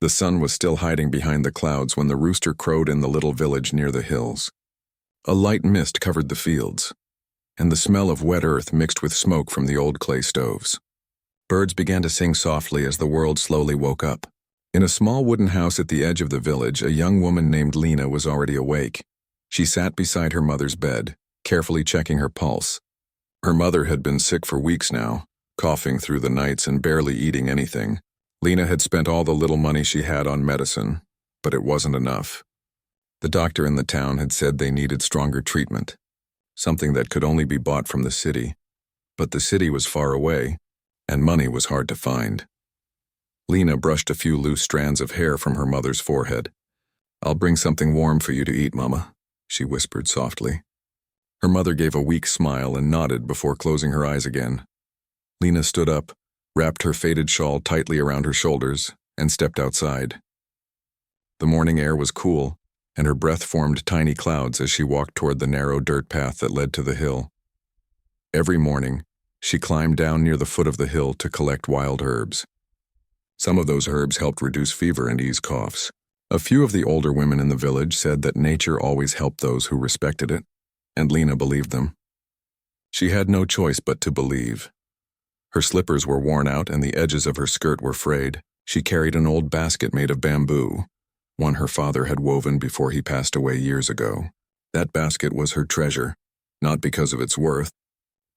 The sun was still hiding behind the clouds when the rooster crowed in the little village near the hills. A light mist covered the fields, and the smell of wet earth mixed with smoke from the old clay stoves. Birds began to sing softly as the world slowly woke up. In a small wooden house at the edge of the village, a young woman named Lena was already awake. She sat beside her mother's bed, carefully checking her pulse. Her mother had been sick for weeks now, coughing through the nights and barely eating anything. Lena had spent all the little money she had on medicine, but it wasn't enough. The doctor in the town had said they needed stronger treatment, something that could only be bought from the city. But the city was far away, and money was hard to find. Lena brushed a few loose strands of hair from her mother's forehead. "I'll bring something warm for you to eat, Mama," she whispered softly. Her mother gave a weak smile and nodded before closing her eyes again. Lena stood up, wrapped her faded shawl tightly around her shoulders, and stepped outside. The morning air was cool, and her breath formed tiny clouds as she walked toward the narrow dirt path that led to the hill. Every morning, she climbed down near the foot of the hill to collect wild herbs. Some of those herbs helped reduce fever and ease coughs. A few of the older women in the village said that nature always helped those who respected it, and Lena believed them. She had no choice but to believe. Her slippers were worn out and the edges of her skirt were frayed. She carried an old basket made of bamboo, one her father had woven before he passed away years ago. That basket was her treasure, not because of its worth,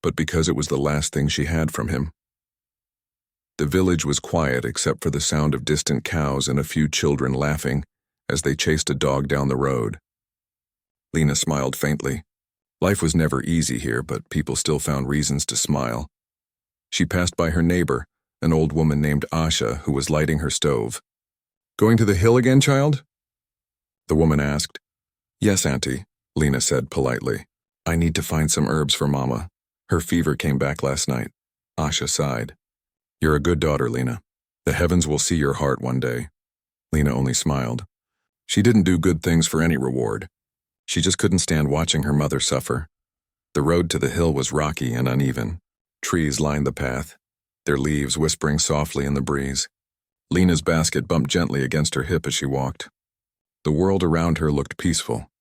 but because it was the last thing she had from him. The village was quiet except for the sound of distant cows and a few children laughing as they chased a dog down the road. Lena smiled faintly. Life was never easy here, but people still found reasons to smile. She passed by her neighbor, an old woman named Asha, who was lighting her stove. "Going to the hill again, child?" The woman asked. "Yes, Auntie," Lena said politely. "I need to find some herbs for Mama. Her fever came back last night." Asha sighed. "You're a good daughter, Lena. The heavens will see your heart one day." Lena only smiled. She didn't do good things for any reward. She just couldn't stand watching her mother suffer. The road to the hill was rocky and uneven. Trees lined the path, their leaves whispering softly in the breeze. Lena's basket bumped gently against her hip as she walked. The world around her looked peaceful.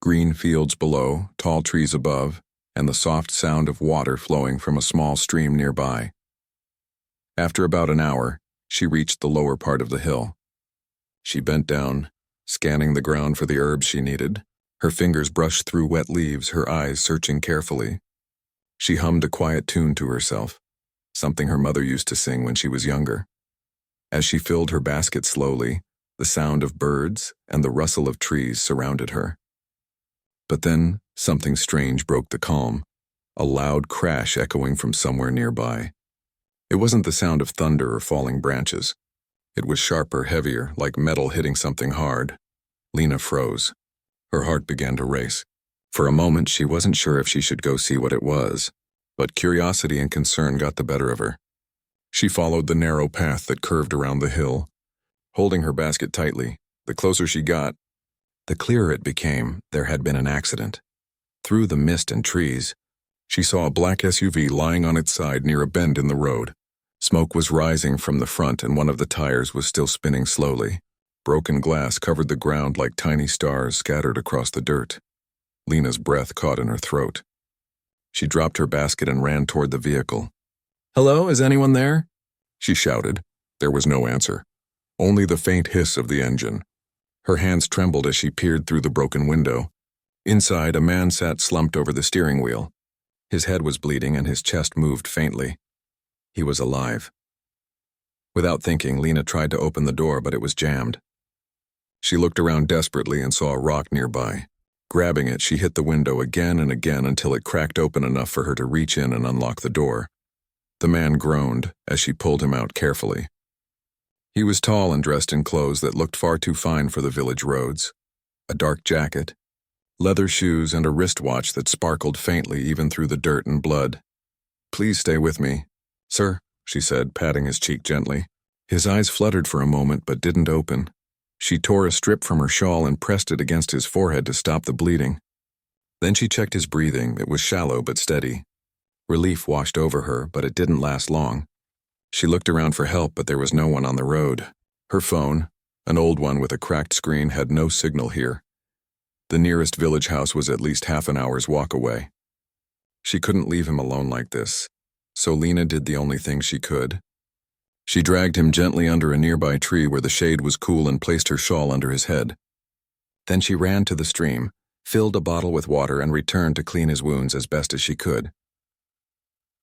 Green fields below, tall trees above, and the soft sound of water flowing from a small stream nearby. After about an hour, she reached the lower part of the hill. She bent down, scanning the ground for the herbs she needed. Her fingers brushed through wet leaves, her eyes searching carefully. She hummed a quiet tune to herself, something her mother used to sing when she was younger. As she filled her basket slowly, the sound of birds and the rustle of trees surrounded her. But then, something strange broke the calm, a loud crash echoing from somewhere nearby. It wasn't the sound of thunder or falling branches. It was sharper, heavier, like metal hitting something hard. Lena froze. Her heart began to race. For a moment, she wasn't sure if she should go see what it was, but curiosity and concern got the better of her. She followed the narrow path that curved around the hill, holding her basket tightly. The closer she got, the clearer it became there had been an accident. Through the mist and trees, she saw a black SUV lying on its side near a bend in the road. Smoke was rising from the front and one of the tires was still spinning slowly. Broken glass covered the ground like tiny stars scattered across the dirt. Lena's breath caught in her throat. She dropped her basket and ran toward the vehicle. "Hello, is anyone there?" she shouted. There was no answer, only the faint hiss of the engine. Her hands trembled as she peered through the broken window. Inside, a man sat slumped over the steering wheel. His head was bleeding and his chest moved faintly. He was alive. Without thinking, Lena tried to open the door, but it was jammed. She looked around desperately and saw a rock nearby. Grabbing it, she hit the window again and again until it cracked open enough for her to reach in and unlock the door. The man groaned as she pulled him out carefully. He was tall and dressed in clothes that looked far too fine for the village roads. A dark jacket, leather shoes, and a wristwatch that sparkled faintly even through the dirt and blood. "Please stay with me, sir," she said, patting his cheek gently. His eyes fluttered for a moment but didn't open. She tore a strip from her shawl and pressed it against his forehead to stop the bleeding. Then she checked his breathing. It was shallow but steady. Relief washed over her, but it didn't last long. She looked around for help, but there was no one on the road. Her phone, An old one with a cracked screen had no signal here. The nearest village house was at least half an hour's walk away. She couldn't leave him alone like this, so Lena did the only thing she could. She dragged him gently under a nearby tree where the shade was cool and placed her shawl under his head. Then she ran to the stream, filled a bottle with water, and returned to clean his wounds as best as she could.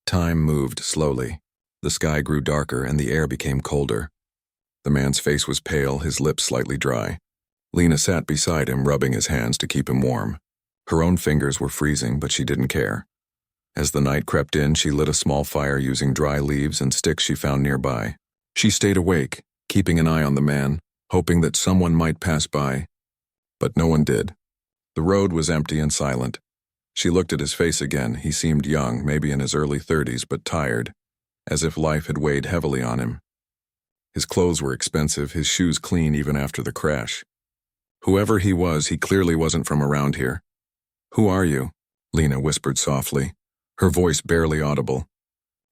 Time moved slowly. The sky grew darker and the air became colder. The man's face was pale, his lips slightly dry. Lena sat beside him, rubbing his hands to keep him warm. Her own fingers were freezing, but she didn't care. As the night crept in, she lit a small fire using dry leaves and sticks she found nearby. She stayed awake, keeping an eye on the man, hoping that someone might pass by. But no one did. The road was empty and silent. She looked at his face again. He seemed young, maybe in his early 30s, but tired, as if life had weighed heavily on him. His clothes were expensive, his shoes clean even after the crash. Whoever he was, he clearly wasn't from around here. "Who are you?" Lena whispered softly, her voice barely audible.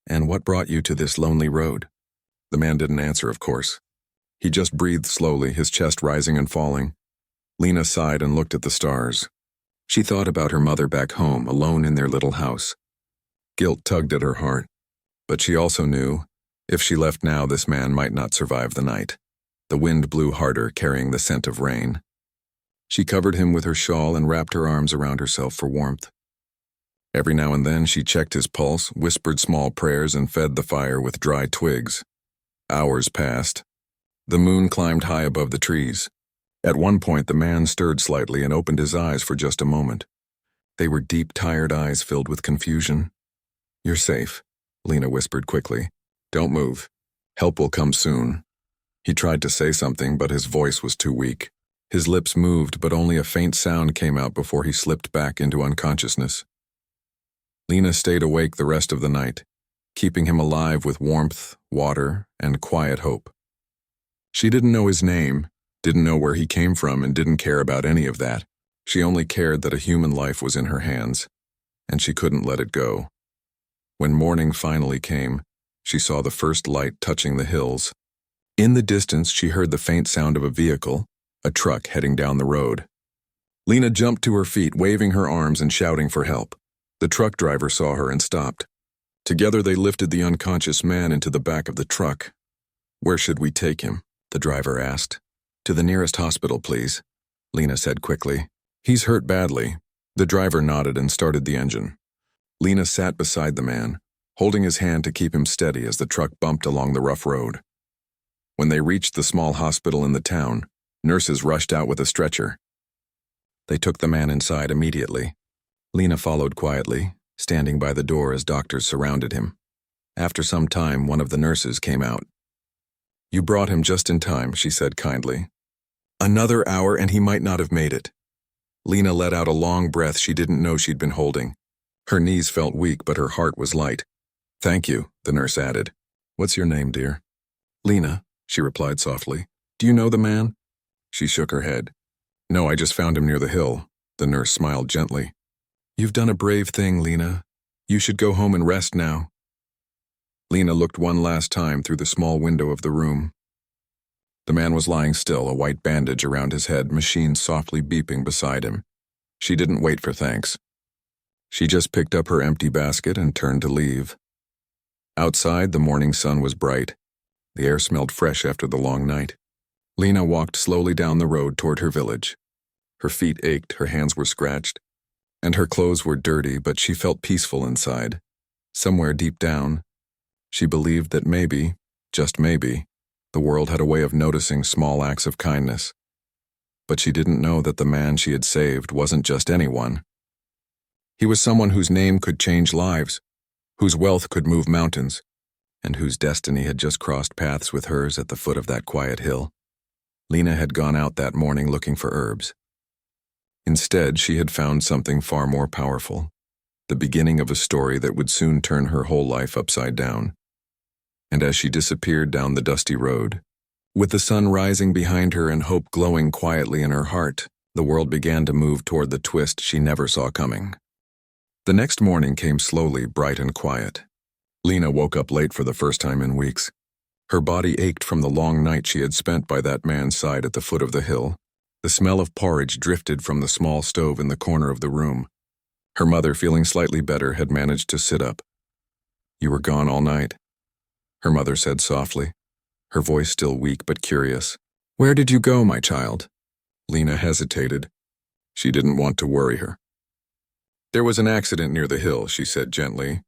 "And what brought you to this lonely road?" The man didn't answer, of course. He just breathed slowly, his chest rising and falling. Lena sighed and looked at the stars. She thought about her mother back home, alone in their little house. Guilt tugged at her heart, but she also knew, if she left now, this man might not survive the night. The wind blew harder, carrying the scent of rain. She covered him with her shawl and wrapped her arms around herself for warmth. Every now and then she checked his pulse, whispered small prayers, and fed the fire with dry twigs. Hours passed. The moon climbed high above the trees. At one point, the man stirred slightly and opened his eyes for just a moment. They were deep, tired eyes filled with confusion. "You're safe," Lena whispered quickly. "Don't move. Help will come soon." He tried to say something, but his voice was too weak. His lips moved, but only a faint sound came out before he slipped back into unconsciousness. Lena stayed awake the rest of the night, keeping him alive with warmth, water, and quiet hope. She didn't know his name, didn't know where he came from, and didn't care about any of that. She only cared that a human life was in her hands, and she couldn't let it go. When morning finally came, she saw the first light touching the hills. In the distance, she heard the faint sound of a vehicle, a truck heading down the road. Lena jumped to her feet, waving her arms and shouting for help. The truck driver saw her and stopped. Together they lifted the unconscious man into the back of the truck. "Where should we take him?" the driver asked. "To the nearest hospital, please," Lena said quickly. "He's hurt badly." The driver nodded and started the engine. Lena sat beside the man, holding his hand to keep him steady as the truck bumped along the rough road. When they reached the small hospital in the town, nurses rushed out with a stretcher. They took the man inside immediately. Lena followed quietly, standing by the door as doctors surrounded him. After some time, one of the nurses came out. "You brought him just in time," she said kindly. "Another hour and he might not have made it." Lena let out a long breath she didn't know she'd been holding. Her knees felt weak, but her heart was light. "Thank you," the nurse added. "What's your name, dear?" "Lena," she replied softly. "Do you know the man?" She shook her head. "No, I just found him near the hill." The nurse smiled gently. "You've done a brave thing, Lena. You should go home and rest now." Lena looked one last time through the small window of the room. The man was lying still, a white bandage around his head, machines softly beeping beside him. She didn't wait for thanks. She just picked up her empty basket and turned to leave. Outside, the morning sun was bright. The air smelled fresh after the long night. Lena walked slowly down the road toward her village. Her feet ached, her hands were scratched, and her clothes were dirty, but she felt peaceful inside. Somewhere deep down, she believed that maybe, just maybe, the world had a way of noticing small acts of kindness. But she didn't know that the man she had saved wasn't just anyone. He was someone whose name could change lives, whose wealth could move mountains, and whose destiny had just crossed paths with hers at the foot of that quiet hill. Lena had gone out that morning looking for herbs. Instead, she had found something far more powerful, the beginning of a story that would soon turn her whole life upside down. And as she disappeared down the dusty road, with the sun rising behind her and hope glowing quietly in her heart, the world began to move toward the twist she never saw coming. The next morning came slowly, bright and quiet. Lena woke up late for the first time in weeks. Her body ached from the long night she had spent by that man's side at the foot of the hill. The smell of porridge drifted from the small stove in the corner of the room. Her mother, feeling slightly better, had managed to sit up. "You were gone all night," her mother said softly, her voice still weak but curious. "Where did you go, my child?" Lena hesitated. She didn't want to worry her. "There was an accident near the hill," she said gently.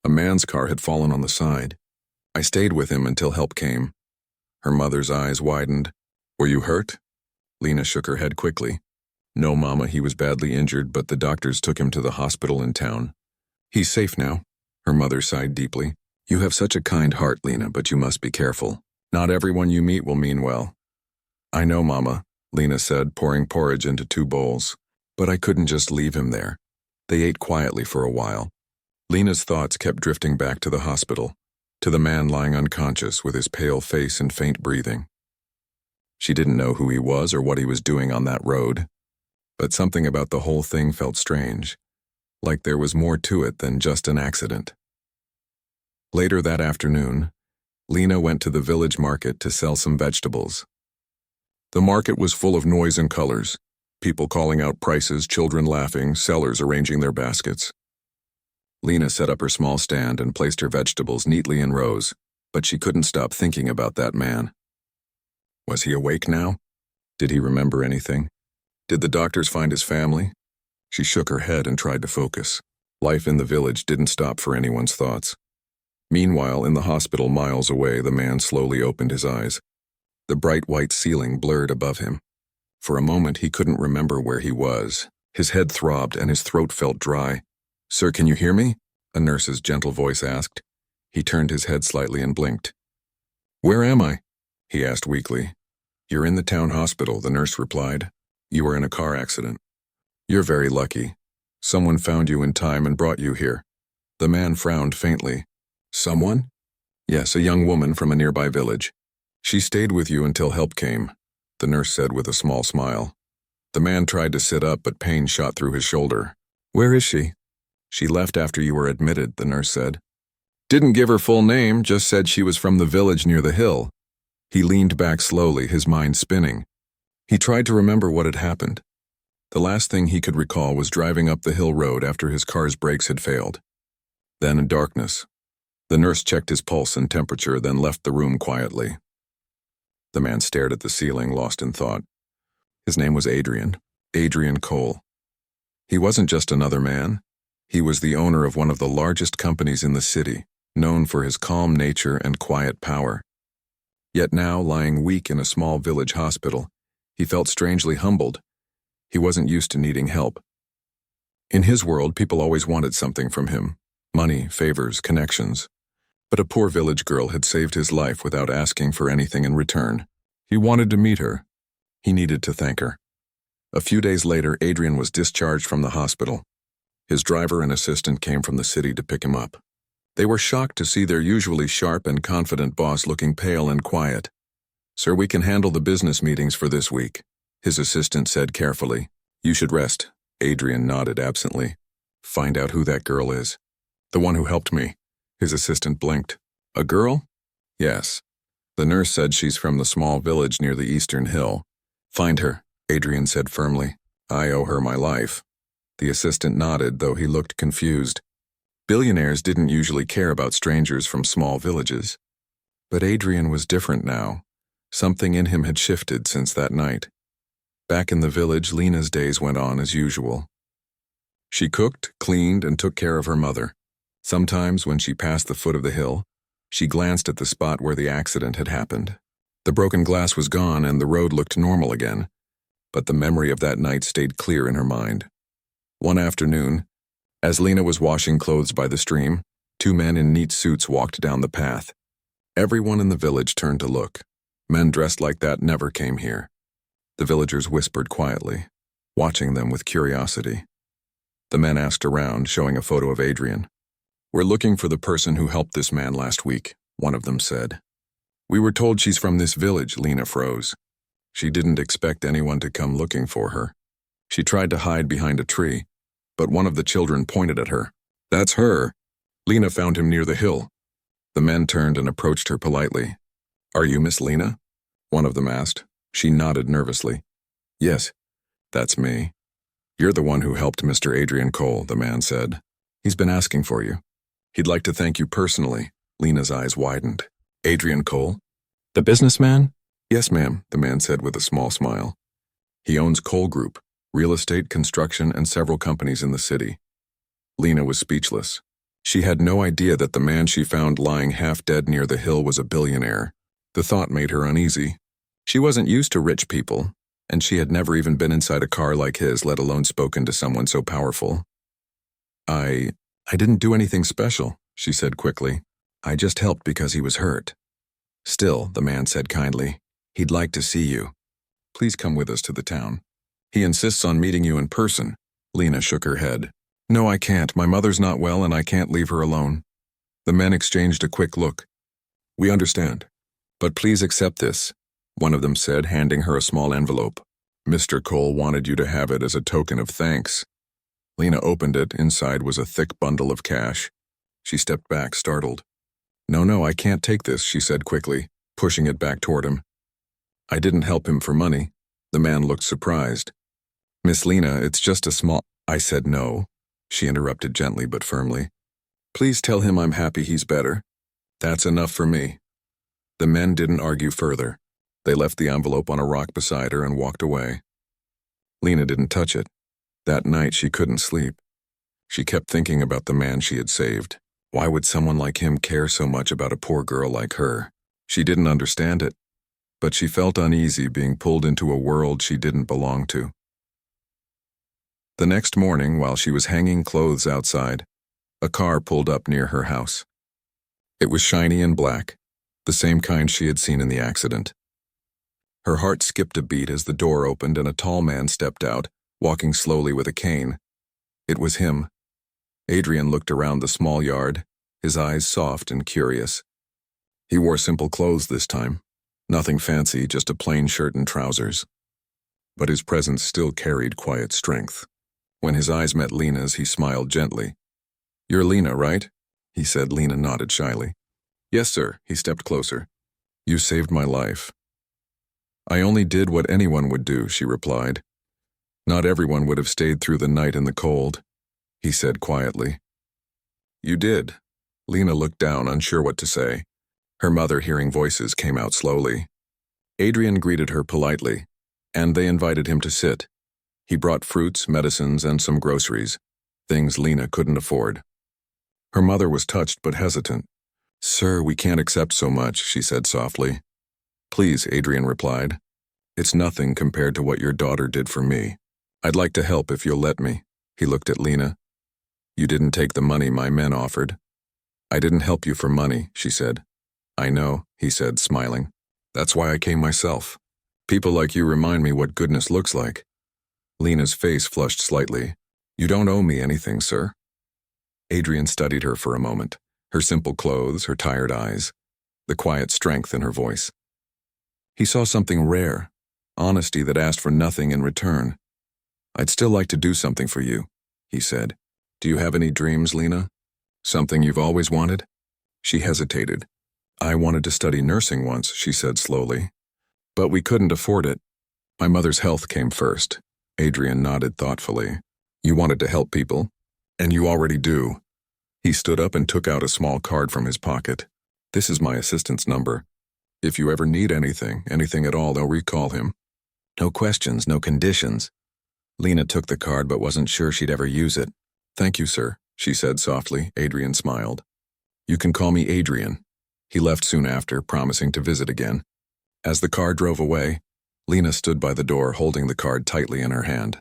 "A man's car had fallen on the side. I stayed with him until help came." Her mother's eyes widened. "Were you hurt?" Lena shook her head quickly. "No, Mama, he was badly injured, but the doctors took him to the hospital in town. He's safe now." Her mother sighed deeply. "You have such a kind heart, Lena, but you must be careful. Not everyone you meet will mean well." "I know, Mama," Lena said, pouring porridge into 2 bowls. "But I couldn't just leave him there." They ate quietly for a while. Lena's thoughts kept drifting back to the hospital, to the man lying unconscious with his pale face and faint breathing. She didn't know who he was or what he was doing on that road, but something about the whole thing felt strange, like there was more to it than just an accident. Later that afternoon, Lena went to the village market to sell some vegetables. The market was full of noise and colors, people calling out prices, children laughing, sellers arranging their baskets. Lena set up her small stand and placed her vegetables neatly in rows, but she couldn't stop thinking about that man. Was he awake now? Did he remember anything? Did the doctors find his family? She shook her head and tried to focus. Life in the village didn't stop for anyone's thoughts. Meanwhile, in the hospital miles away, the man slowly opened his eyes. The bright white ceiling blurred above him. For a moment, he couldn't remember where he was. His head throbbed and his throat felt dry. "Sir, can you hear me?" a nurse's gentle voice asked. He turned his head slightly and blinked. "Where am I?" he asked weakly. "You're in the town hospital," the nurse replied. "You were in a car accident. You're very lucky. Someone found you in time and brought you here." The man frowned faintly. "Someone?" "Yes, a young woman from a nearby village. She stayed with you until help came," the nurse said with a small smile. The man tried to sit up, but pain shot through his shoulder. "Where is she?" "She left after you were admitted," the nurse said. "Didn't give her full name, just said she was from the village near the hill." He leaned back slowly, his mind spinning. He tried to remember what had happened. The last thing he could recall was driving up the hill road after his car's brakes had failed. Then in darkness. The nurse checked his pulse and temperature, then left the room quietly. The man stared at the ceiling, lost in thought. His name was Adrian Cole. He wasn't just another man. He was the owner of one of the largest companies in the city, known for his calm nature and quiet power. Yet now, lying weak in a small village hospital, he felt strangely humbled. He wasn't used to needing help. In his world, people always wanted something from him: money, favors, connections. But a poor village girl had saved his life without asking for anything in return. He wanted to meet her. He needed to thank her. A few days later, Adrian was discharged from the hospital. His driver and assistant came from the city to pick him up. They were shocked to see their usually sharp and confident boss looking pale and quiet. "Sir, we can handle the business meetings for this week," his assistant said carefully. "You should rest." Adrian nodded absently. "Find out who that girl is." "The one who helped me." His assistant blinked. "A girl?" "Yes. The nurse said she's from the small village near the eastern hill." "Find her," Adrian said firmly. "I owe her my life." The assistant nodded, though he looked confused. Billionaires didn't usually care about strangers from small villages. But Adrian was different now. Something in him had shifted since that night. Back in the village, Lena's days went on as usual. She cooked, cleaned, and took care of her mother. Sometimes, when she passed the foot of the hill, she glanced at the spot where the accident had happened. The broken glass was gone and the road looked normal again, but the memory of that night stayed clear in her mind. One afternoon, as Lena was washing clothes by the stream, 2 men in neat suits walked down the path. Everyone in the village turned to look. Men dressed like that never came here. The villagers whispered quietly, watching them with curiosity. The men asked around, showing a photo of Adrian. "We're looking for the person who helped this man last week," one of them said. "We were told she's from this village," Lena froze. She didn't expect anyone to come looking for her. She tried to hide behind a tree, but one of the children pointed at her. "That's her. Lena found him near the hill." The men turned and approached her politely. "Are you Miss Lena?" one of them asked. She nodded nervously. "Yes, that's me." "You're the one who helped Mr. Adrian Cole," the man said. "He's been asking for you. He'd like to thank you personally." Lena's eyes widened. "Adrian Cole? The businessman?" "Yes, ma'am," the man said with a small smile. "He owns Cole Group, real estate, construction, and several companies in the city." Lena was speechless. She had no idea that the man she found lying half dead near the hill was a billionaire. The thought made her uneasy. She wasn't used to rich people, and she had never even been inside a car like his, let alone spoken to someone so powerful. I didn't do anything special," she said quickly. "I just helped because he was hurt." "Still," the man said kindly, "he'd like to see you. Please come with us to the town. He insists on meeting you in person." Lena shook her head. "No, I can't. My mother's not well and I can't leave her alone." The men exchanged a quick look. "We understand. But please accept this," one of them said, handing her a small envelope. "Mr. Cole wanted you to have it as a token of thanks." Lena opened it. Inside was a thick bundle of cash. She stepped back, startled. No, I can't take this," she said quickly, pushing it back toward him. "I didn't help him for money." The man looked surprised. "Miss Lena, it's just a small—" "I said no," she interrupted gently but firmly. "Please tell him I'm happy he's better. That's enough for me." The men didn't argue further. They left the envelope on a rock beside her and walked away. Lena didn't touch it. That night she couldn't sleep. She kept thinking about the man she had saved. Why would someone like him care so much about a poor girl like her? She didn't understand it, but she felt uneasy being pulled into a world she didn't belong to. The next morning, while she was hanging clothes outside, a car pulled up near her house. It was shiny and black, the same kind she had seen in the accident. Her heart skipped a beat as the door opened and a tall man stepped out, walking slowly with a cane. It was him. Adrian looked around the small yard, his eyes soft and curious. He wore simple clothes this time, nothing fancy, just a plain shirt and trousers. But his presence still carried quiet strength. When his eyes met Lena's, he smiled gently. "You're Lena, right?" he said. Lena nodded shyly. "Yes, sir." He stepped closer. "You saved my life." "I only did what anyone would do," she replied. "Not everyone would have stayed through the night in the cold," he said quietly. "You did." Lena looked down, unsure what to say. Her mother, hearing voices, came out slowly. Adrian greeted her politely, and they invited him to sit. He brought fruits, medicines, and some groceries, things Lena couldn't afford. Her mother was touched but hesitant. "Sir, we can't accept so much," she said softly. "Please," Adrian replied. "It's nothing compared to what your daughter did for me. I'd like to help if you'll let me." He looked at Lena. "You didn't take the money my men offered." "I didn't help you for money," she said. "I know," he said, smiling. "That's why I came myself. People like you remind me what goodness looks like." Lena's face flushed slightly. "You don't owe me anything, sir." Adrian studied her for a moment, her simple clothes, her tired eyes, the quiet strength in her voice. He saw something rare, honesty that asked for nothing in return. "I'd still like to do something for you," he said. "Do you have any dreams, Lena? Something you've always wanted?" She hesitated. "I wanted to study nursing once," she said slowly. "But we couldn't afford it. My mother's health came first." Adrian nodded thoughtfully. "You wanted to help people? And you already do." He stood up and took out a small card from his pocket. "This is my assistant's number. If you ever need anything at all, they'll recall him. No questions, no conditions." Lena took the card but wasn't sure she'd ever use it. "Thank you, sir," she said softly. Adrian smiled. "You can call me Adrian." He left soon after, promising to visit again. As the car drove away, Lena stood by the door holding the card tightly in her hand.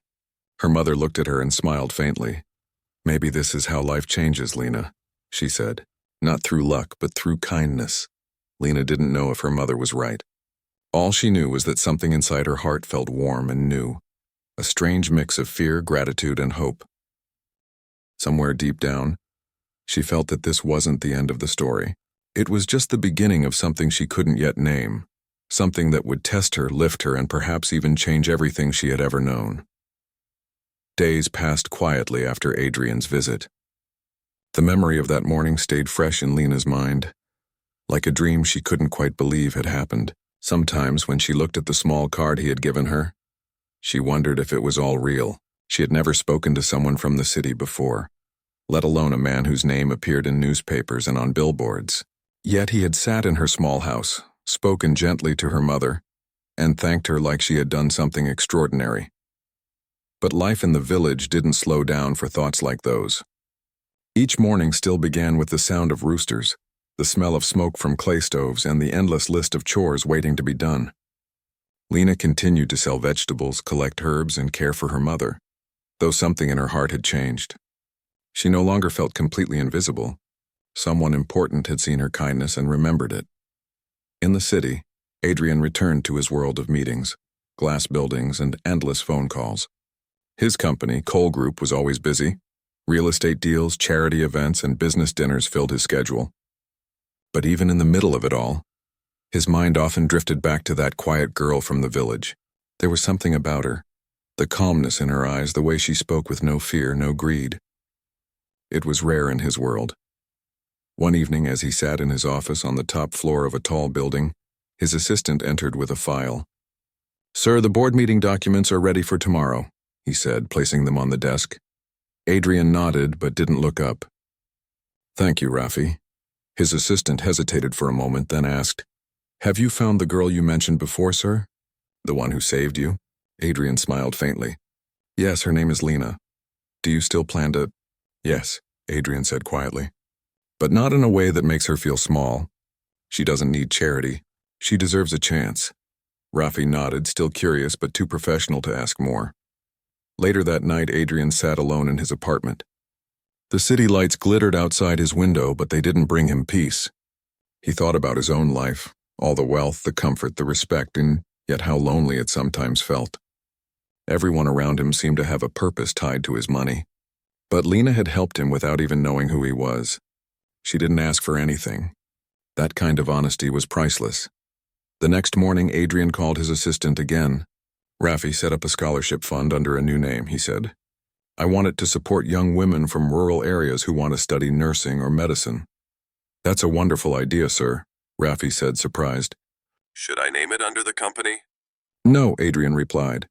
Her mother looked at her and smiled faintly. "Maybe this is how life changes, Lena," she said. "Not through luck, but through kindness." Lena didn't know if her mother was right. All she knew was that something inside her heart felt warm and new, a strange mix of fear, gratitude, and hope. Somewhere deep down, she felt that this wasn't the end of the story. It was just the beginning of something she couldn't yet name, something that would test her, lift her, and perhaps even change everything she had ever known. Days passed quietly after Adrian's visit. The memory of that morning stayed fresh in Lena's mind. like a dream she couldn't quite believe had happened. Sometimes, when she looked at the small card he had given her, she wondered if it was all real. She had never spoken to someone from the city before, let alone a man whose name appeared in newspapers and on billboards. Yet he had sat in her small house, spoken gently to her mother, and thanked her like she had done something extraordinary. But life in the village didn't slow down for thoughts like those. Each morning still began with the sound of roosters, the smell of smoke from clay stoves, and the endless list of chores waiting to be done. Lena continued to sell vegetables, collect herbs, and care for her mother, though something in her heart had changed. She no longer felt completely invisible. Someone important had seen her kindness and remembered it. In the city, Adrian returned to his world of meetings, glass buildings, and endless phone calls. His company, Cole Group, was always busy. Real estate deals, charity events, and business dinners filled his schedule. But even in the middle of it all, his mind often drifted back to that quiet girl from the village. There was something about her, the calmness in her eyes, the way she spoke with no fear, no greed. It was rare in his world. One evening, as he sat in his office on the top floor of a tall building, his assistant entered with a file. "Sir, the board meeting documents are ready for tomorrow," he said, placing them on the desk. Adrian nodded but didn't look up. "Thank you, Rafi." His assistant hesitated for a moment, then asked, "Have you found the girl you mentioned before, sir? The one who saved you?" Adrian smiled faintly. "Yes, her name is Lena. Do you still plan to—" "Yes," Adrian said quietly. "But not in a way that makes her feel small. She doesn't need charity. She deserves a chance." Rafi nodded, still curious but too professional to ask more. Later that night, Adrian sat alone in his apartment. The city lights glittered outside his window, but they didn't bring him peace. He thought about his own life, all the wealth, the comfort, the respect, and yet how lonely it sometimes felt. Everyone around him seemed to have a purpose tied to his money. But Lena had helped him without even knowing who he was. She didn't ask for anything. That kind of honesty was priceless. The next morning, Adrian called his assistant again. "Rafi set up a scholarship fund under a new name," he said. "I want it to support young women from rural areas who want to study nursing or medicine." "That's a wonderful idea, sir," Rafi said, surprised. "Should I name it under the company?" "No," Adrian replied.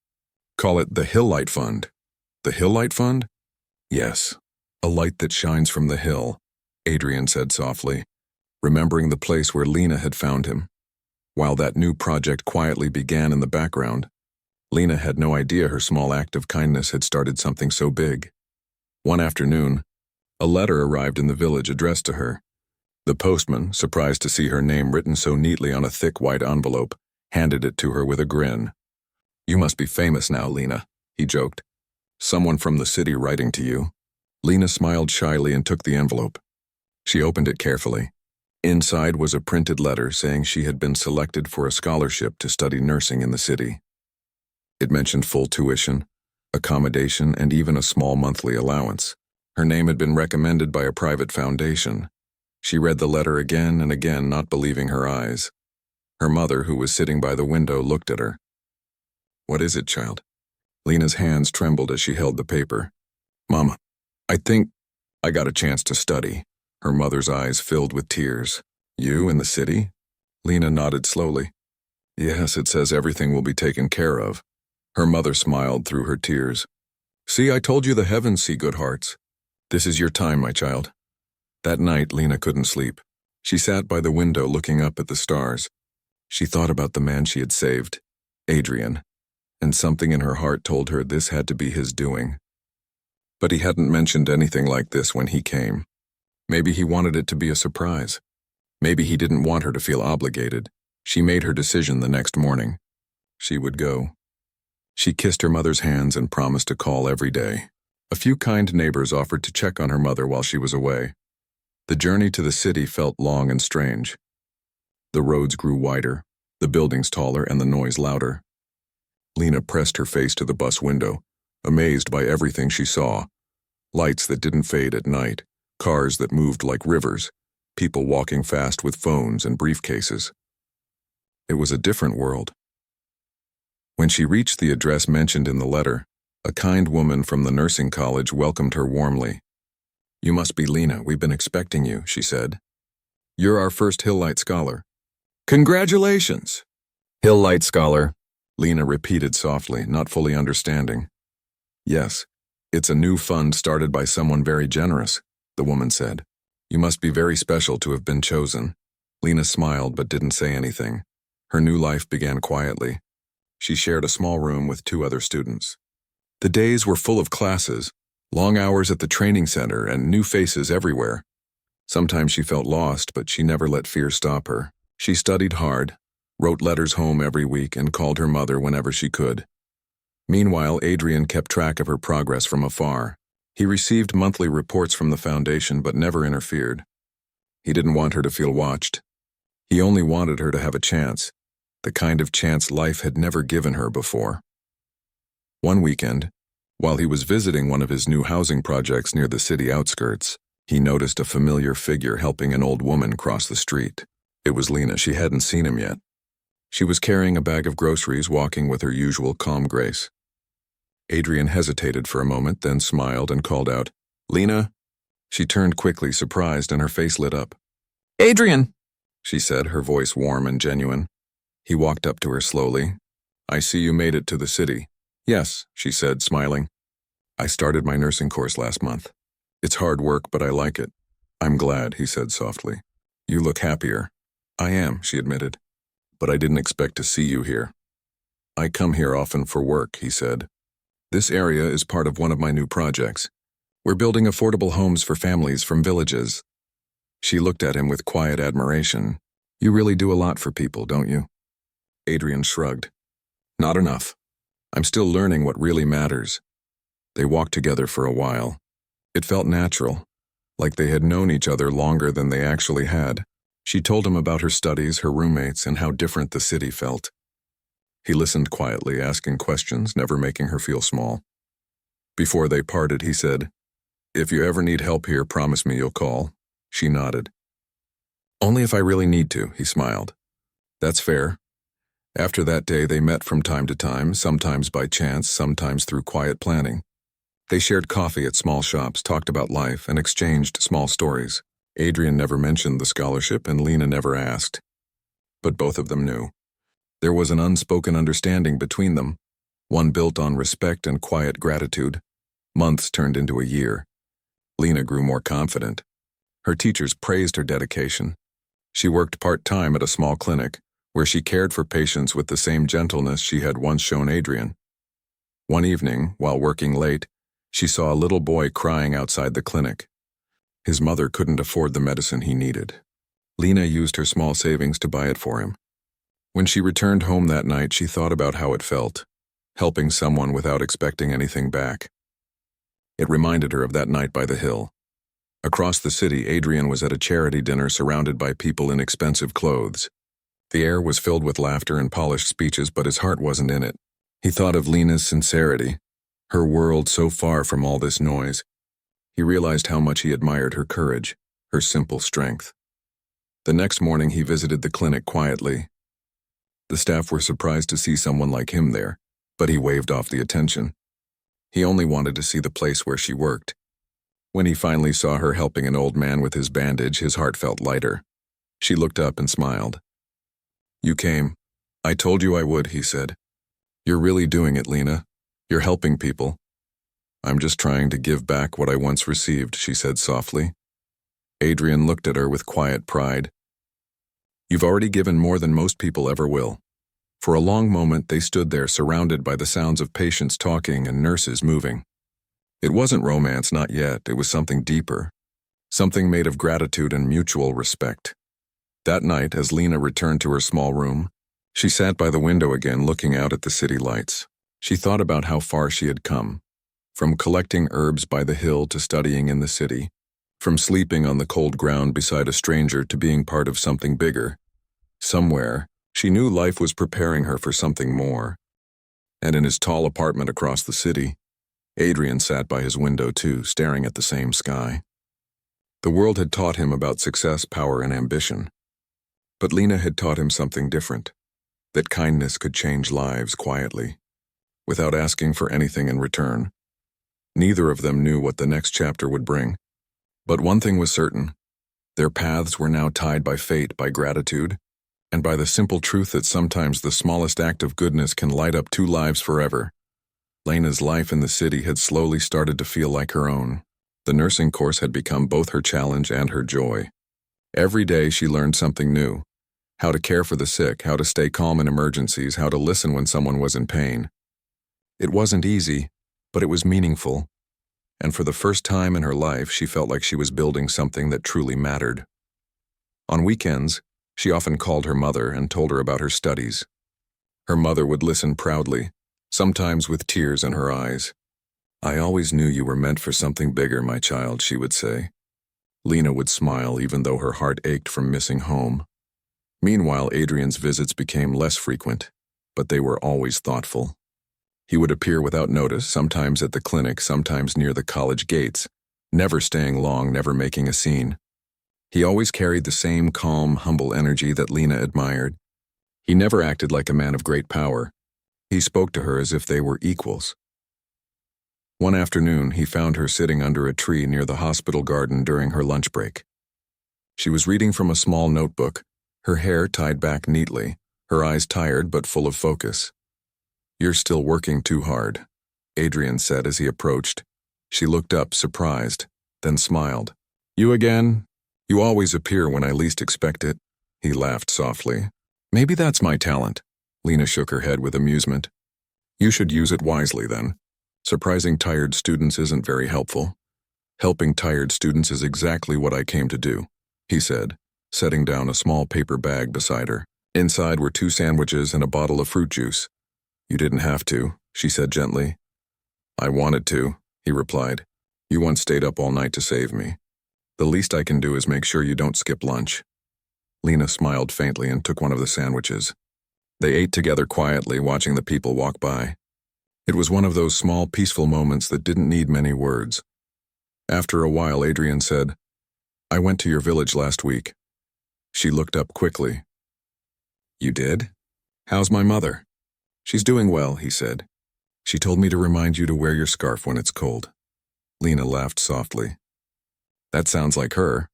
"Call it the Hill Light Fund." "The Hill Light Fund?" "Yes, a light that shines from the hill," Adrian said softly, remembering the place where Lena had found him. While that new project quietly began in the background, Lena had no idea her small act of kindness had started something so big. One afternoon, a letter arrived in the village addressed to her. The postman, surprised to see her name written so neatly on a thick white envelope, handed it to her with a grin. "You must be famous now, Lena," he joked. "Someone from the city writing to you." Lena smiled shyly and took the envelope. She opened it carefully. Inside was a printed letter saying she had been selected for a scholarship to study nursing in the city. It mentioned full tuition, accommodation, and even a small monthly allowance. Her name had been recommended by a private foundation. She read the letter again and again, not believing her eyes. Her mother, who was sitting by the window, looked at her. "What is it, child?" Lena's hands trembled as she held the paper. "Mama, I think I got a chance to study." Her mother's eyes filled with tears. "You in the city?" Lena nodded slowly. "Yes, it says everything will be taken care of." Her mother smiled through her tears. "See, I told you the heavens see good hearts. This is your time, my child." That night, Lena couldn't sleep. She sat by the window looking up at the stars. She thought about the man she had saved, Adrian, and something in her heart told her this had to be his doing. But he hadn't mentioned anything like this when he came. Maybe he wanted it to be a surprise. Maybe he didn't want her to feel obligated. She made her decision the next morning. She would go. She kissed her mother's hands and promised to call every day. A few kind neighbors offered to check on her mother while she was away. The journey to the city felt long and strange. The roads grew wider, the buildings taller, and the noise louder. Lena pressed her face to the bus window, amazed by everything she saw. Lights that didn't fade at night, cars that moved like rivers, people walking fast with phones and briefcases. It was a different world. When she reached the address mentioned in the letter, a kind woman from the nursing college welcomed her warmly. "You must be Lena, we've been expecting you," she said. You're our first Hill Light Scholar. Congratulations! Hill Light Scholar, Lena repeated softly, not fully understanding. Yes, it's a new fund started by someone very generous, the woman said. You must be very special to have been chosen. Lena smiled but didn't say anything. Her new life began quietly. She shared a small room with 2 other students. The days were full of classes, long hours at the training center, and new faces everywhere. Sometimes she felt lost, but she never let fear stop her. She studied hard, wrote letters home every week, and called her mother whenever she could. Meanwhile, Adrian kept track of her progress from afar. He received monthly reports from the foundation but never interfered. He didn't want her to feel watched. He only wanted her to have a chance, the kind of chance life had never given her before. One weekend, while he was visiting one of his new housing projects near the city outskirts, he noticed a familiar figure helping an old woman cross the street. It was Lena. She hadn't seen him yet. She was carrying a bag of groceries, walking with her usual calm grace. Adrian hesitated for a moment, then smiled and called out, "Lena?" She turned quickly, surprised, and her face lit up. "Adrian!" she said, her voice warm and genuine. He walked up to her slowly. "I see you made it to the city." "Yes," she said, smiling. "I started my nursing course last month. It's hard work, but I like it." "I'm glad," he said softly. "You look happier." "I am," she admitted. "But I didn't expect to see you here." "I come here often for work," he said. "This area is part of one of my new projects. We're building affordable homes for families from villages." She looked at him with quiet admiration. "You really do a lot for people, don't you?" Adrian shrugged. "Not enough. I'm still learning what really matters." They walked together for a while. It felt natural, like they had known each other longer than they actually had. She told him about her studies, her roommates, and how different the city felt. He listened quietly, asking questions, never making her feel small. Before they parted, he said, "If you ever need help here, promise me you'll call." She nodded. "Only if I really need to," he smiled. "That's fair." After that day, they met from time to time, sometimes by chance, sometimes through quiet planning. They shared coffee at small shops, talked about life, and exchanged small stories. Adrian never mentioned the scholarship, and Lena never asked. But both of them knew. There was an unspoken understanding between them, one built on respect and quiet gratitude. Months turned into a year. Lena grew more confident. Her teachers praised her dedication. She worked part-time at a small clinic, where she cared for patients with the same gentleness she had once shown Adrian. One evening, while working late, she saw a little boy crying outside the clinic. His mother couldn't afford the medicine he needed. Lena used her small savings to buy it for him. When she returned home that night, she thought about how it felt, helping someone without expecting anything back. It reminded her of that night by the hill. Across the city, Adrian was at a charity dinner surrounded by people in expensive clothes. The air was filled with laughter and polished speeches, but his heart wasn't in it. He thought of Lena's sincerity, her world so far from all this noise. He realized how much he admired her courage, her simple strength. The next morning, he visited the clinic quietly. The staff were surprised to see someone like him there, but he waved off the attention. He only wanted to see the place where she worked. When he finally saw her helping an old man with his bandage, his heart felt lighter. She looked up and smiled. "You came. I told you I would," he said. "You're really doing it, Lena. You're helping people." "I'm just trying to give back what I once received," she said softly. Adrian looked at her with quiet pride. "You've already given more than most people ever will." For a long moment, they stood there surrounded by the sounds of patients talking and nurses moving. It wasn't romance, not yet. It was something deeper, something made of gratitude and mutual respect. That night, as Lena returned to her small room, she sat by the window again, looking out at the city lights. She thought about how far she had come, from collecting herbs by the hill to studying in the city, from sleeping on the cold ground beside a stranger to being part of something bigger. Somewhere, she knew life was preparing her for something more. And in his tall apartment across the city, Adrian sat by his window too, staring at the same sky. The world had taught him about success, power, and ambition. But Lena had taught him something different, that kindness could change lives quietly, without asking for anything in return. Neither of them knew what the next chapter would bring. But one thing was certain. Their paths were now tied by fate, by gratitude, and by the simple truth that sometimes the smallest act of goodness can light up two lives forever. Lena's life in the city had slowly started to feel like her own. The nursing course had become both her challenge and her joy. Every day she learned something new: how to care for the sick, how to stay calm in emergencies, how to listen when someone was in pain. It wasn't easy, but it was meaningful, and for the first time in her life she felt like she was building something that truly mattered. On weekends, she often called her mother and told her about her studies. Her mother would listen proudly, sometimes with tears in her eyes. "I always knew you were meant for something bigger, my child," she would say. Lena would smile even though her heart ached from missing home. Meanwhile, Adrian's visits became less frequent, but they were always thoughtful. He would appear without notice, sometimes at the clinic, sometimes near the college gates, never staying long, never making a scene. He always carried the same calm, humble energy that Lena admired. He never acted like a man of great power. He spoke to her as if they were equals. One afternoon, he found her sitting under a tree near the hospital garden during her lunch break. She was reading from a small notebook, her hair tied back neatly, her eyes tired but full of focus. "You're still working too hard," Adrian said as he approached. She looked up, surprised, then smiled. "You again? You always appear when I least expect it." He laughed softly. "Maybe that's my talent." Lena shook her head with amusement. "You should use it wisely, then. Surprising tired students isn't very helpful." "Helping tired students is exactly what I came to do," he said, setting down a small paper bag beside her. Inside were 2 sandwiches and a bottle of fruit juice. "You didn't have to," she said gently. "I wanted to," he replied. "You once stayed up all night to save me. The least I can do is make sure you don't skip lunch." Lena smiled faintly and took one of the sandwiches. They ate together quietly, watching the people walk by. It was one of those small, peaceful moments that didn't need many words. After a while, Adrian said, "I went to your village last week." She looked up quickly. "You did? How's my mother?" "She's doing well," he said. "She told me to remind you to wear your scarf when it's cold." Lena laughed softly. "That sounds like her."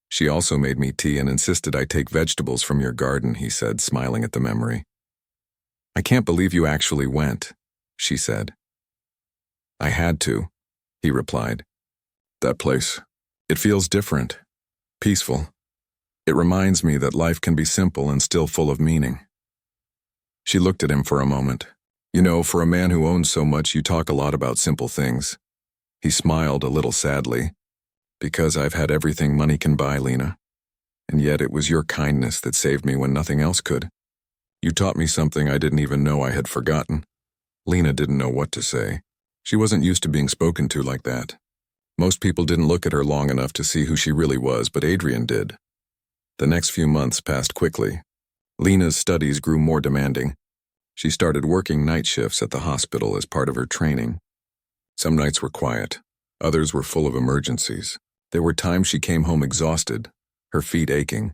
"She also made me tea and insisted I take vegetables from your garden," he said, smiling at the memory. "I can't believe you actually went," she said. "I had to," he replied. "That place, it feels different, peaceful. It reminds me that life can be simple and still full of meaning." She looked at him for a moment. "You know, for a man who owns so much, you talk a lot about simple things." He smiled a little sadly. "Because I've had everything money can buy, Lena. And yet it was your kindness that saved me when nothing else could. You taught me something I didn't even know I had forgotten." Lena didn't know what to say. She wasn't used to being spoken to like that. Most people didn't look at her long enough to see who she really was, but Adrian did. The next few months passed quickly. Lena's studies grew more demanding. She started working night shifts at the hospital as part of her training. Some nights were quiet. Others were full of emergencies. There were times she came home exhausted, her feet aching,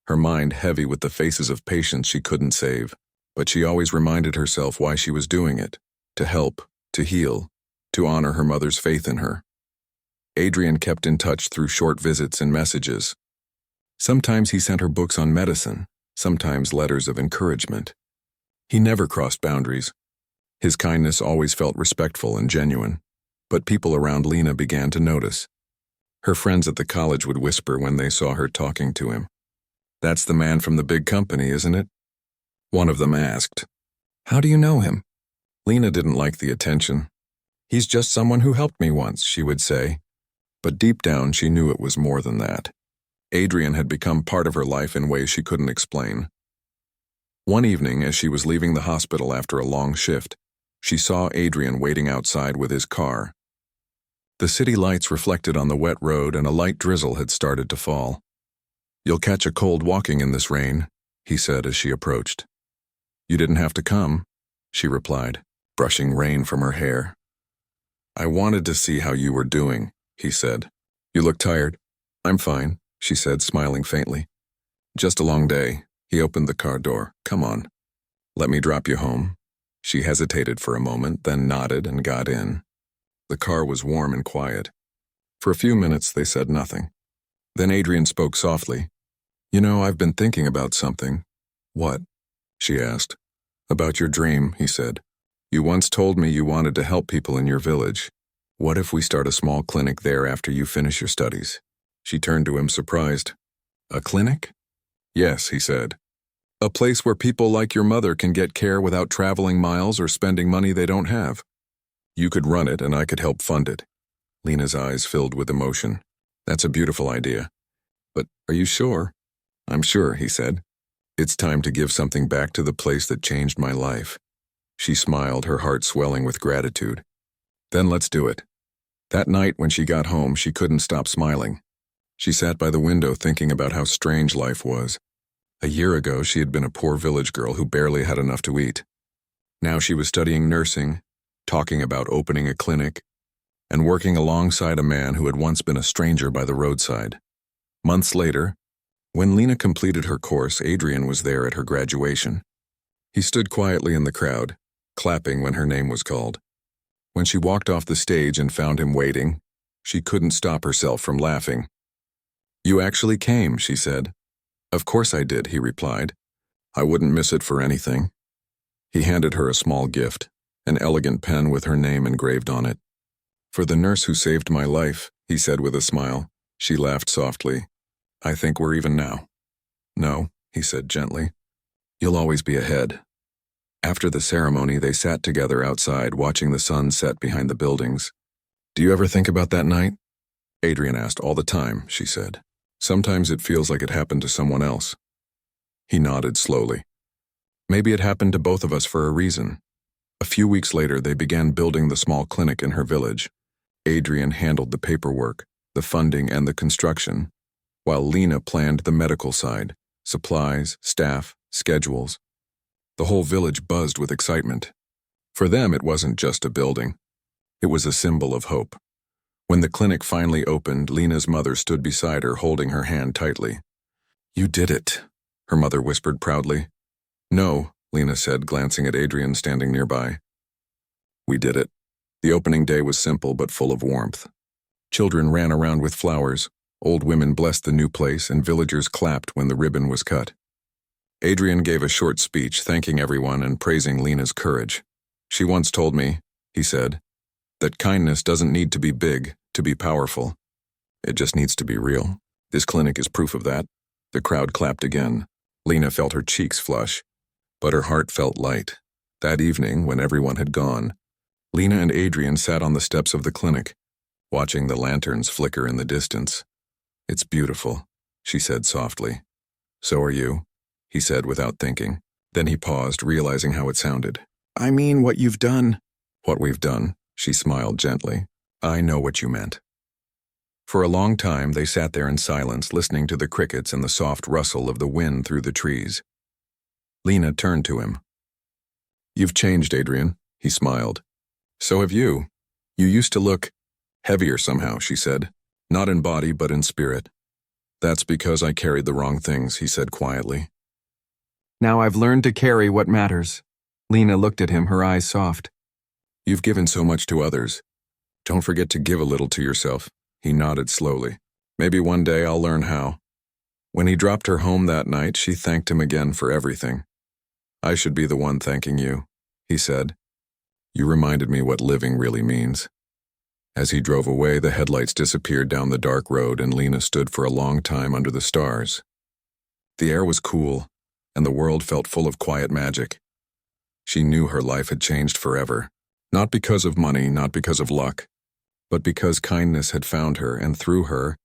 her mind heavy with the faces of patients she couldn't save. But she always reminded herself why she was doing it: to help, to heal, to honor her mother's faith in her. Adrian kept in touch through short visits and messages. Sometimes he sent her books on medicine, sometimes letters of encouragement. He never crossed boundaries. His kindness always felt respectful and genuine. But people around Lena began to notice. Her friends at the college would whisper when they saw her talking to him. "That's the man from the big company, isn't it?" One of them asked, "How do you know him?" Lena didn't like the attention. "He's just someone who helped me once," she would say. But deep down she knew it was more than that. Adrian had become part of her life in ways she couldn't explain. One evening, as she was leaving the hospital after a long shift, she saw Adrian waiting outside with his car. The city lights reflected on the wet road and a light drizzle had started to fall. "You'll catch a cold walking in this rain," he said as she approached. "You didn't have to come," she replied, brushing rain from her hair. "I wanted to see how you were doing," he said. "You look tired." "I'm fine," she said, smiling faintly. "Just a long day." He opened the car door. "Come on. Let me drop you home." She hesitated for a moment, then nodded and got in. The car was warm and quiet. For a few minutes they said nothing. Then Adrian spoke softly. You know, I've been thinking about something. What? She asked. About your dream, he said. You once told me you wanted to help people in your village. What if we start a small clinic there after you finish your studies? She turned to him surprised. A clinic? Yes, he said. A place where people like your mother can get care without traveling miles or spending money they don't have. You could run it and I could help fund it. Lena's eyes filled with emotion. That's a beautiful idea. But are you sure? I'm sure, he said. It's time to give something back to the place that changed my life. She smiled, her heart swelling with gratitude. Then let's do it. That night when she got home, she couldn't stop smiling. She sat by the window thinking about how strange life was. A year ago, she had been a poor village girl who barely had enough to eat. Now she was studying nursing, talking about opening a clinic, and working alongside a man who had once been a stranger by the roadside. Months later, when Lena completed her course, Adrian was there at her graduation. He stood quietly in the crowd, clapping when her name was called. When she walked off the stage and found him waiting, she couldn't stop herself from laughing. You actually came, she said. Of course I did, he replied. I wouldn't miss it for anything. He handed her a small gift, an elegant pen with her name engraved on it. For the nurse who saved my life, he said with a smile. She laughed softly. I think we're even now. No, he said gently. You'll always be ahead. After the ceremony, they sat together outside, watching the sun set behind the buildings. Do you ever think about that night? Adrian asked. All the time, she said. Sometimes it feels like it happened to someone else. He nodded slowly. Maybe it happened to both of us for a reason. A few weeks later, they began building the small clinic in her village. Adrian handled the paperwork, the funding, and the construction, while Lena planned the medical side, supplies, staff, schedules. The whole village buzzed with excitement. For them, it wasn't just a building. It was a symbol of hope. When the clinic finally opened, Lena's mother stood beside her, holding her hand tightly. You did it, her mother whispered proudly. No, Lena said, glancing at Adrian standing nearby. We did it. The opening day was simple but full of warmth. Children ran around with flowers, old women blessed the new place, and villagers clapped when the ribbon was cut. Adrian gave a short speech thanking everyone and praising Lena's courage. She once told me, he said, that kindness doesn't need to be big to be powerful. It just needs to be real. This clinic is proof of that. The crowd clapped again. Lena felt her cheeks flush, but her heart felt light. That evening, when everyone had gone, Lena and Adrian sat on the steps of the clinic, watching the lanterns flicker in the distance. It's beautiful, she said softly. So are you, he said without thinking. Then he paused, realizing how it sounded. I mean what you've done. What we've done, she smiled gently. I know what you meant. For a long time, they sat there in silence, listening to the crickets and the soft rustle of the wind through the trees. Lena turned to him. You've changed, Adrian, he smiled. So have you. You used to look heavier somehow, she said. Not in body, but in spirit. That's because I carried the wrong things, he said quietly. Now I've learned to carry what matters. Lena looked at him, her eyes soft. You've given so much to others. Don't forget to give a little to yourself. He nodded slowly. Maybe one day I'll learn how. When he dropped her home that night, she thanked him again for everything. I should be the one thanking you, he said. You reminded me what living really means. As he drove away, the headlights disappeared down the dark road and Lena stood for a long time under the stars. The air was cool, and the world felt full of quiet magic. She knew her life had changed forever, not because of money, not because of luck, but because kindness had found her, and through her,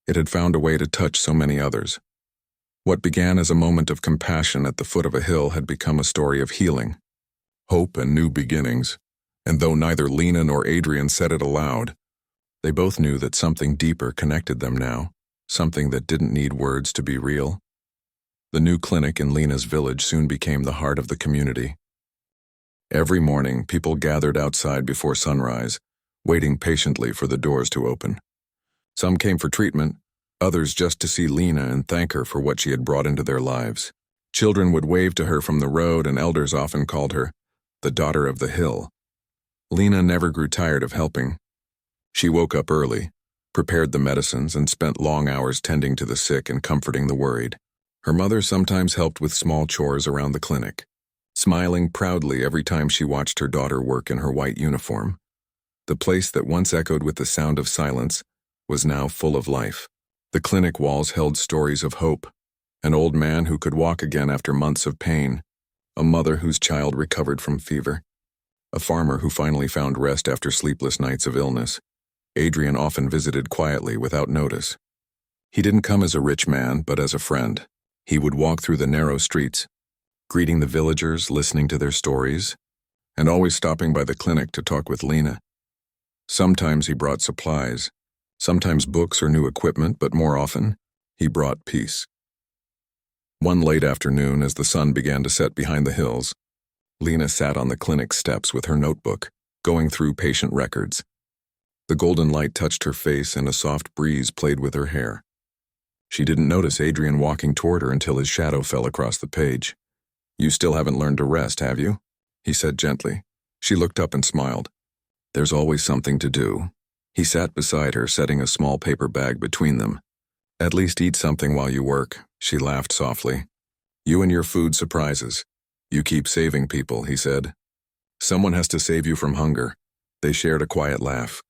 it had found a way to touch so many others. What began as a moment of compassion at the foot of a hill had become a story of healing, hope, and new beginnings, and though neither Lena nor Adrian said it aloud, they both knew that something deeper connected them now, something that didn't need words to be real. The new clinic in Lena's village soon became the heart of the community. Every morning, people gathered outside before sunrise, waiting patiently for the doors to open. Some came for treatment, others just to see Lena and thank her for what she had brought into their lives. Children would wave to her from the road, and elders often called her the daughter of the hill. Lena never grew tired of helping. She woke up early, prepared the medicines, and spent long hours tending to the sick and comforting the worried. Her mother sometimes helped with small chores around the clinic, smiling proudly every time she watched her daughter work in her white uniform. The place that once echoed with the sound of silence was now full of life. The clinic walls held stories of hope: an old man who could walk again after months of pain, a mother whose child recovered from fever, a farmer who finally found rest after sleepless nights of illness. Adrian often visited quietly without notice. He didn't come as a rich man, but as a friend. He would walk through the narrow streets, greeting the villagers, listening to their stories, and always stopping by the clinic to talk with Lena. Sometimes he brought supplies, sometimes books or new equipment, but more often, he brought peace. One late afternoon, as the sun began to set behind the hills, Lena sat on the clinic steps with her notebook, going through patient records. The golden light touched her face and a soft breeze played with her hair. She didn't notice Adrian walking toward her until his shadow fell across the page. "You still haven't learned to rest, have you?" he said gently. She looked up and smiled. "There's always something to do." He sat beside her, setting a small paper bag between them. "At least eat something while you work," she laughed softly. "You and your food surprises. You keep saving people," he said. "Someone has to save you from hunger." They shared a quiet laugh.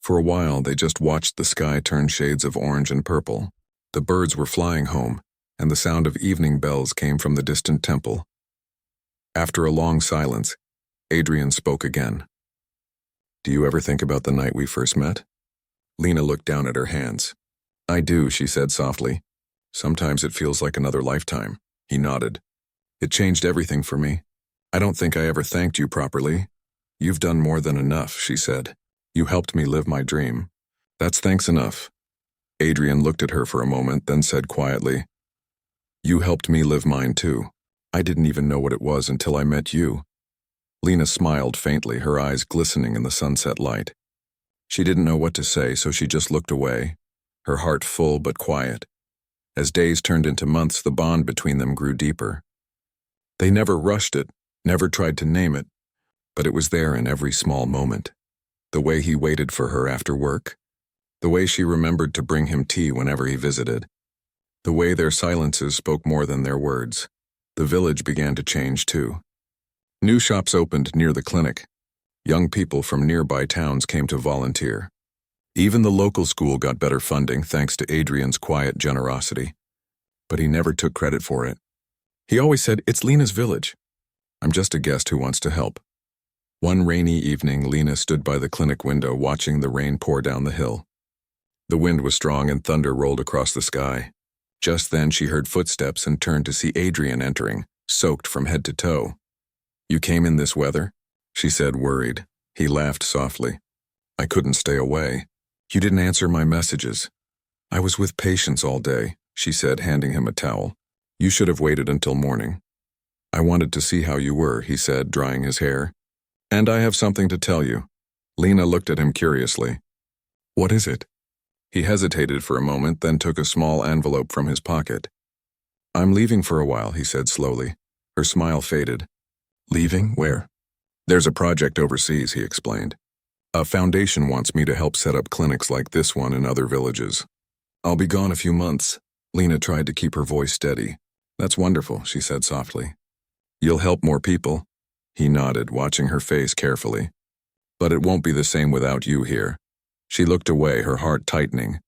For a while, they just watched the sky turn shades of orange and purple. The birds were flying home, and the sound of evening bells came from the distant temple. After a long silence, Adrian spoke again. "Do you ever think about the night we first met?" Lena looked down at her hands. "I do," she said softly. "Sometimes it feels like another lifetime." He nodded. "It changed everything for me. I don't think I ever thanked you properly." "You've done more than enough," she said. "You helped me live my dream." "That's thanks enough." Adrian looked at her for a moment, then said quietly, "You helped me live mine too. I didn't even know what it was until I met you." Lena smiled faintly, her eyes glistening in the sunset light. She didn't know what to say, so she just looked away, her heart full but quiet. As days turned into months, the bond between them grew deeper. They never rushed it, never tried to name it, but it was there in every small moment. The way he waited for her after work, the way she remembered to bring him tea whenever he visited, the way their silences spoke more than their words. The village began to change too. New shops opened near the clinic. Young people from nearby towns came to volunteer. Even the local school got better funding thanks to Adrian's quiet generosity. But he never took credit for it. He always said, "It's Lena's village. I'm just a guest who wants to help." One rainy evening, Lena stood by the clinic window watching the rain pour down the hill. The wind was strong and thunder rolled across the sky. Just then she heard footsteps and turned to see Adrian entering, soaked from head to toe. "You came in this weather?" she said, worried. He laughed softly. "I couldn't stay away. You didn't answer my messages." "I was with patients all day," she said, handing him a towel. "You should have waited until morning." "I wanted to see how you were," he said, drying his hair. "And I have something to tell you." Lena looked at him curiously. "What is it?" He hesitated for a moment, then took a small envelope from his pocket. "I'm leaving for a while," he said slowly. Her smile faded. "Leaving? Where?" "There's a project overseas," he explained. "A foundation wants me to help set up clinics like this one in other villages. I'll be gone a few months." Lena tried to keep her voice steady. "That's wonderful," she said softly. "You'll help more people?" He nodded, watching her face carefully. "But it won't be the same without you here." She looked away, her heart tightening.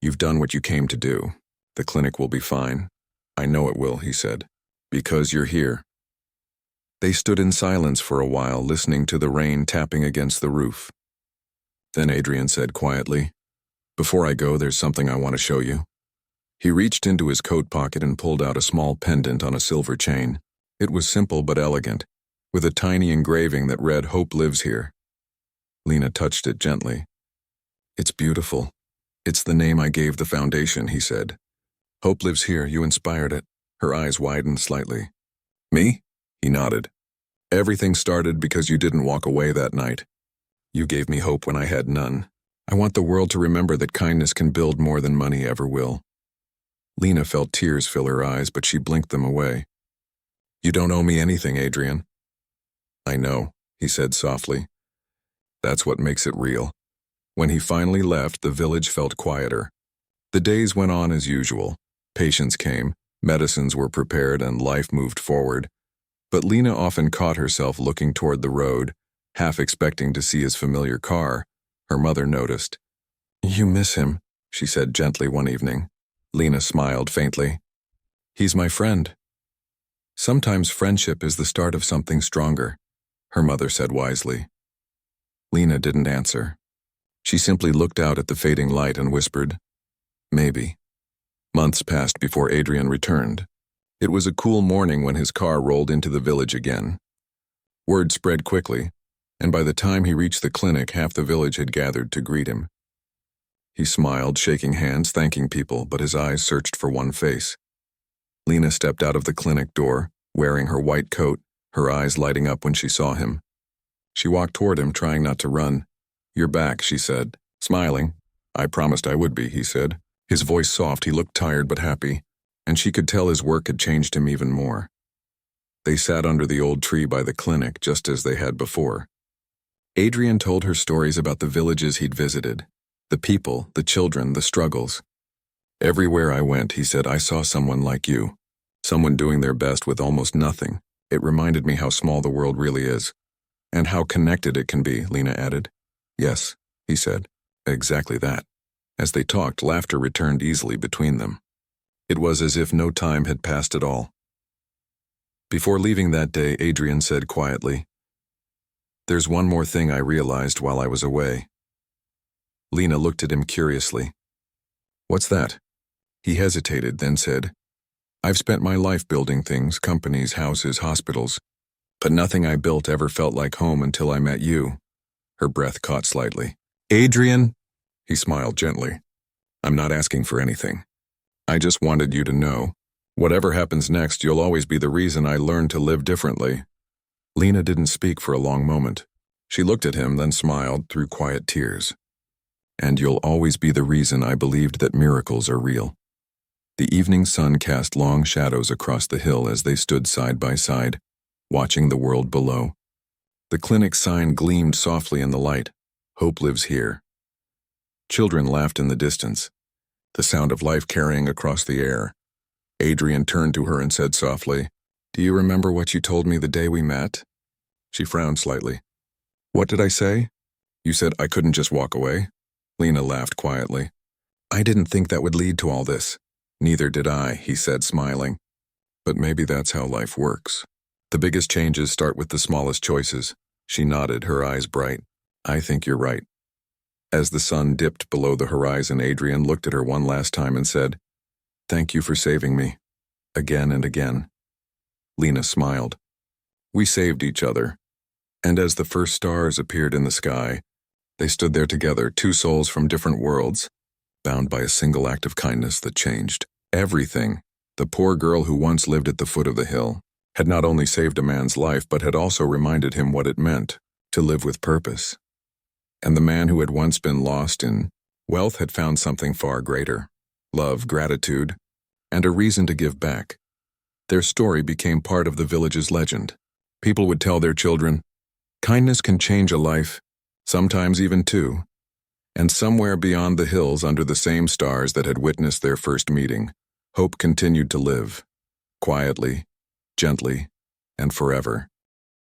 "You've done what you came to do. The clinic will be fine." "I know it will," he said. "Because you're here." They stood in silence for a while, listening to the rain tapping against the roof. Then Adrian said quietly, "Before I go, there's something I want to show you." He reached into his coat pocket and pulled out a small pendant on a silver chain. It was simple but elegant, with a tiny engraving that read, "Hope lives here." Lena touched it gently. "It's beautiful. It's the name I gave the foundation," he said. "Hope lives here. You inspired it." Her eyes widened slightly. "Me?" He nodded. "Everything started because you didn't walk away that night. You gave me hope when I had none. I want the world to remember that kindness can build more than money ever will." Lena felt tears fill her eyes, but she blinked them away. "You don't owe me anything, Adrian." "I know," he said softly. "That's what makes it real. When he finally left, the village felt quieter. The days went on as usual. Patients came, medicines were prepared, and life moved forward. But Lena often caught herself looking toward the road, half expecting to see his familiar car. Her mother noticed. "You miss him," she said gently one evening. Lena smiled faintly. "He's my friend." "Sometimes friendship is the start of something stronger," her mother said wisely. Lena didn't answer. She simply looked out at the fading light and whispered, "Maybe." Months passed before Adrian returned. It was a cool morning when his car rolled into the village again. Word spread quickly, and by the time he reached the clinic, half the village had gathered to greet him. He smiled, shaking hands, thanking people, but his eyes searched for one face. Lena stepped out of the clinic door, wearing her white coat, her eyes lighting up when she saw him. She walked toward him, trying not to run. "You're back," she said, smiling. "I promised I would be," he said. His voice soft, he looked tired but happy, and she could tell his work had changed him even more. They sat under the old tree by the clinic, just as they had before. Adrian told her stories about the villages he'd visited, the people, the children, the struggles. "Everywhere I went," he said, "I saw someone like you. Someone doing their best with almost nothing. It reminded me how small the world really is. And how connected it can be," Lena added. "Yes," he said, "exactly that." As they talked, laughter returned easily between them. It was as if no time had passed at all. Before leaving that day, Adrian said quietly, "There's one more thing I realized while I was away." Lena looked at him curiously. "What's that?" He hesitated, then said, "I've spent my life building things, companies, houses, hospitals, but nothing I built ever felt like home until I met you." Her breath caught slightly. "Adrian," he smiled gently, "I'm not asking for anything. I just wanted you to know, whatever happens next, you'll always be the reason I learned to live differently." Lena didn't speak for a long moment. She looked at him, then smiled through quiet tears. "And you'll always be the reason I believed that miracles are real." The evening sun cast long shadows across the hill as they stood side by side, watching the world below. The clinic sign gleamed softly in the light. "Hope lives here." Children laughed in the distance, the sound of life carrying across the air. Adrian turned to her and said softly, "Do you remember what you told me the day we met?" She frowned slightly. "What did I say?" "You said I couldn't just walk away." Lena laughed quietly. "I didn't think that would lead to all this." "Neither did I," he said, smiling. "But maybe that's how life works. The biggest changes start with the smallest choices." She nodded, her eyes bright. "I think you're right." As the sun dipped below the horizon, Adrian looked at her one last time and said, "Thank you for saving me." Again and again. Lena smiled. "We saved each other." And as the first stars appeared in the sky, they stood there together, two souls from different worlds, bound by a single act of kindness that changed everything. The poor girl who once lived at the foot of the hill had not only saved a man's life, but had also reminded him what it meant to live with purpose. And the man who had once been lost in wealth had found something far greater: love, gratitude, and a reason to give back. Their story became part of the village's legend. People would tell their children, "Kindness can change a life, sometimes even two." And somewhere beyond the hills, under the same stars that had witnessed their first meeting, hope continued to live, quietly, gently, and forever.